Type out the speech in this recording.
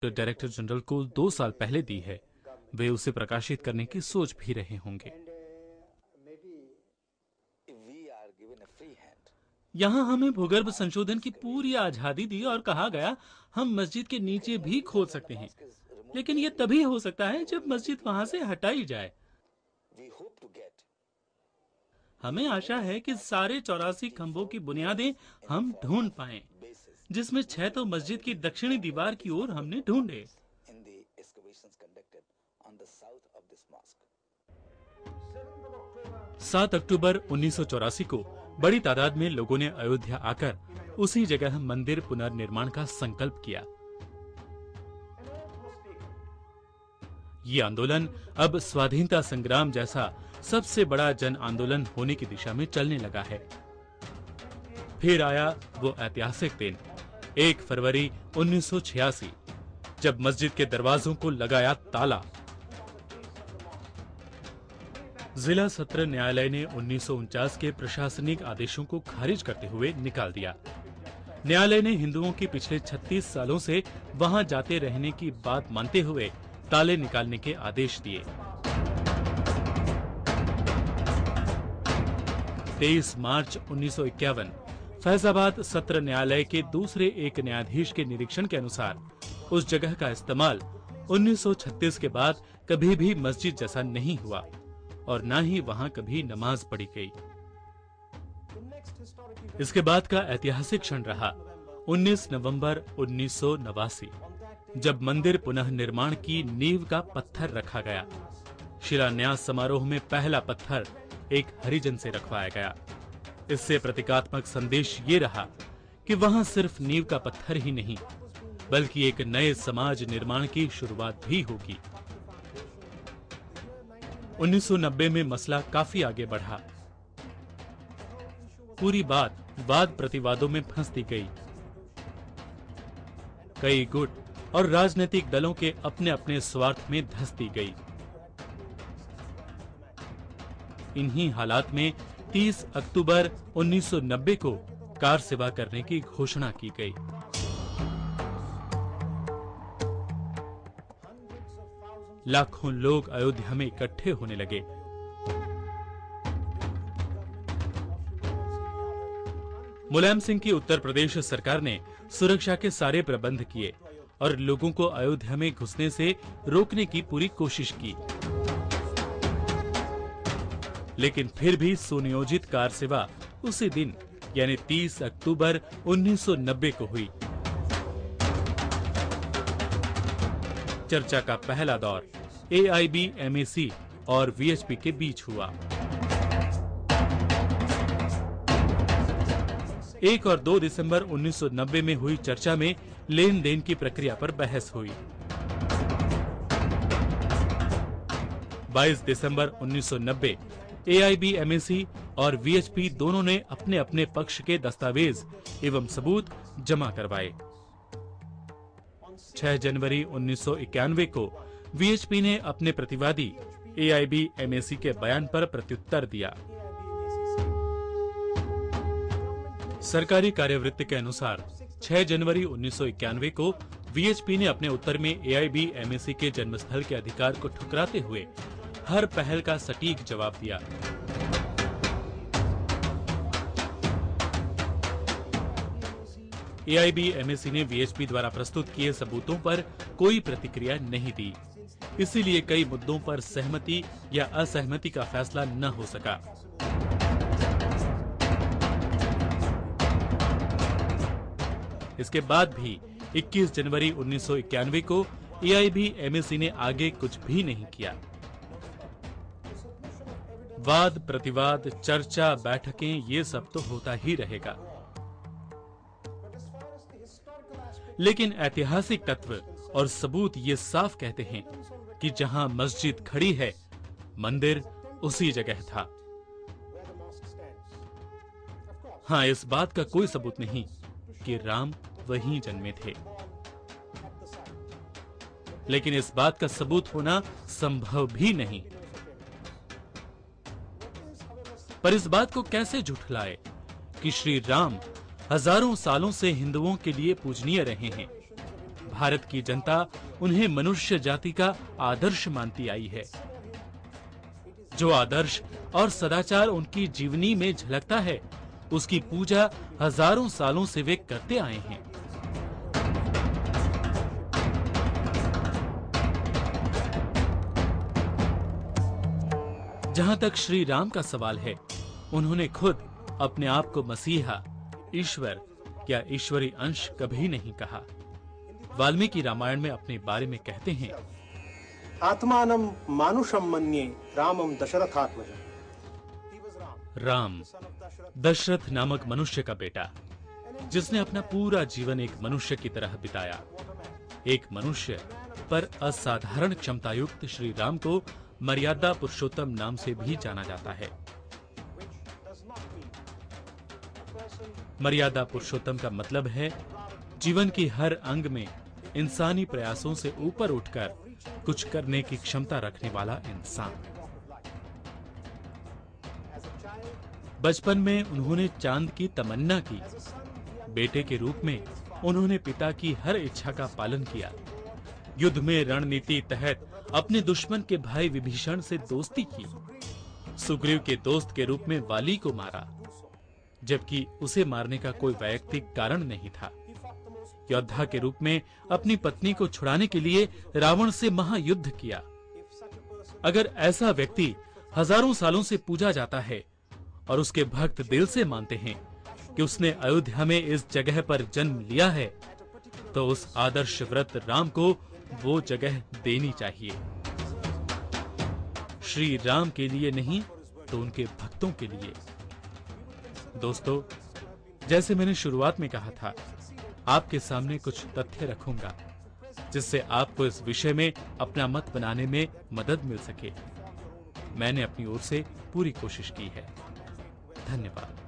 Director general को 2 साल पहले दी है, वे उसे प्रकाशित करने की सोच भी रहे होंगे। यहाँ हमें भूगर्भ संशोधन की पूरी आजादी दी और कहा गया हम मस्जिद के नीचे भी खोद सकते हैं, लेकिन ये तभी हो सकता है जब मस्जिद वहां से हटाई जाए। हमें आशा है कि सारे 84 खंभों की बुनियादें हम ढूंढ पाएं, जिसमें 6 तो मस्जिद की दक्षिणी दीवार की ओर हमने ढूंढे। 7 अक्टूबर 1984 को बड़ी तादाद में लोगों ने अयोध्या आकर उसी जगह मंदिर पुनर्निर्माण का संकल्प किया। ये आंदोलन अब स्वाधीनता संग्राम जैसा सबसे बड़ा जन आंदोलन होने की दिशा में चलने लगा है। फिर आया वो ऐतिहासिक दिन 1 फरवरी 1986, जब मस्जिद के दरवाजों को लगाया ताला। जिला सत्र न्यायालय ने 1949 के प्रशासनिक आदेशों को खारिज करते हुए निकाल दिया। न्यायालय ने हिंदुओं की पिछले 36 सालों से वहां जाते रहने की बात मानते हुए ताले निकालने के आदेश दिए। 23 मार्च 1951 फैजाबाद सत्र न्यायालय के दूसरे एक न्यायाधीश के निरीक्षण के अनुसार उस जगह का इस्तेमाल 1936 के बाद कभी भी मस्जिद जैसा नहीं हुआ और न ही वहां कभी नमाज पढ़ी गई। इसके बाद का ऐतिहासिक क्षण रहा 19 नवंबर 1989, जब मंदिर पुनः निर्माण की नींव का पत्थर रखा गया। शिलान्यास समारोह में पहला पत्थर एक हरिजन से रखवाया गया। इससे प्रतीकात्मक संदेश ये रहा कि वहां सिर्फ नींव का पत्थर ही नहीं, बल्कि एक नए समाज निर्माण की शुरुआत भी होगी। 1990 में मसला काफी आगे बढ़ा। पूरी बात वाद प्रतिवादों में फंसती गई। कई गुट और राजनीतिक दलों के अपने अपने स्वार्थ में धंसती गई। इन्हीं हालात में 30 अक्टूबर 1990 को कार सेवा करने की घोषणा की गई। लाखों लोग अयोध्या में इकट्ठे होने लगे। मुलायम सिंह की उत्तर प्रदेश सरकार ने सुरक्षा के सारे प्रबंध किए और लोगों को अयोध्या में घुसने से रोकने की पूरी कोशिश की, लेकिन फिर भी सुनियोजित कार सेवा उसी दिन यानी 30 अक्टूबर 1990 को हुई। चर्चा का पहला दौर AIBMAC और VHP के बीच हुआ। 1 और 2 दिसंबर 1990 में हुई चर्चा में लेन देन की प्रक्रिया पर बहस हुई। 22 दिसंबर 1990 AIBMAC और VHP दोनों ने अपने अपने पक्ष के दस्तावेज एवं सबूत जमा करवाए। 6 जनवरी 1991 को VHP ने अपने प्रतिवादी AIBMAC के बयान पर प्रत्युत्तर दिया। सरकारी कार्यवृत्त के अनुसार 6 जनवरी 1991 को VHP ने अपने उत्तर में AIBMAC के जन्मस्थल के अधिकार को ठुकराते हुए हर पहल का सटीक जवाब दिया। AIBMAC ने VHP द्वारा प्रस्तुत किए सबूतों पर कोई प्रतिक्रिया नहीं दी, इसीलिए कई मुद्दों पर सहमति या असहमति का फैसला न हो सका। इसके बाद भी 21 जनवरी 1991 को AIBMAC ने आगे कुछ भी नहीं किया। वाद प्रतिवाद, चर्चा, बैठकें, ये सब तो होता ही रहेगा, लेकिन ऐतिहासिक तत्व और सबूत ये साफ कहते हैं कि जहां मस्जिद खड़ी है, मंदिर उसी जगह था। हाँ, इस बात का कोई सबूत नहीं कि राम वहीं जन्मे थे, लेकिन इस बात का सबूत होना संभव भी नहीं। पर इस बात को कैसे झुठलाए कि श्री राम हजारों सालों से हिंदुओं के लिए पूजनीय रहे हैं, भारत की जनता उन्हें मनुष्य जाति का आदर्श मानती आई है। जो आदर्श और सदाचार उनकी जीवनी में झलकता है, उसकी पूजा हजारों सालों से वे करते आए हैं। जहां तक श्री राम का सवाल है, उन्होंने खुद अपने आप को मसीहा, ईश्वर या ईश्वरी अंश कभी नहीं कहा। वाल्मीकि रामायण में अपने बारे में कहते हैं, आत्मानं मानुषं मन्ये रामं दशरथात्मजम्। राम दशरथ नामक मनुष्य का बेटा, जिसने अपना पूरा जीवन एक मनुष्य की तरह बिताया। एक मनुष्य पर असाधारण क्षमतायुक्त श्री राम को मर्यादा पुरुषोत्तम नाम से भी जाना जाता है। मर्यादा पुरुषोत्तम का मतलब है जीवन की हर अंग में इंसानी प्रयासों से ऊपर उठकर कुछ करने की क्षमता रखने वाला इंसान। बचपन में उन्होंने चांद की तमन्ना की। बेटे के रूप में उन्होंने पिता की हर इच्छा का पालन किया। युद्ध में रणनीति तहत अपने दुश्मन के भाई विभीषण से दोस्ती की। सुग्रीव के दोस्त के रूप में वाली को मारा, जबकि उसे मारने का कोई वैयक्तिक कारण नहीं था। योद्धा के रूप में अपनी पत्नी को छुड़ाने के लिए रावण से महायुद्ध किया। अगर ऐसा व्यक्ति हजारों सालों से पूजा जाता है और उसके भक्त दिल से मानते हैं कि उसने अयोध्या में इस जगह पर जन्म लिया है, तो उस आदर्श व्रत राम को वो जगह देनी चाहिए। श्री राम के लिए नहीं तो उनके भक्तों के लिए। दोस्तों, जैसे मैंने शुरुआत में कहा था, आपके सामने कुछ तथ्य रखूंगा जिससे आपको इस विषय में अपना मत बनाने में मदद मिल सके। मैंने अपनी ओर से पूरी कोशिश की है। धन्यवाद।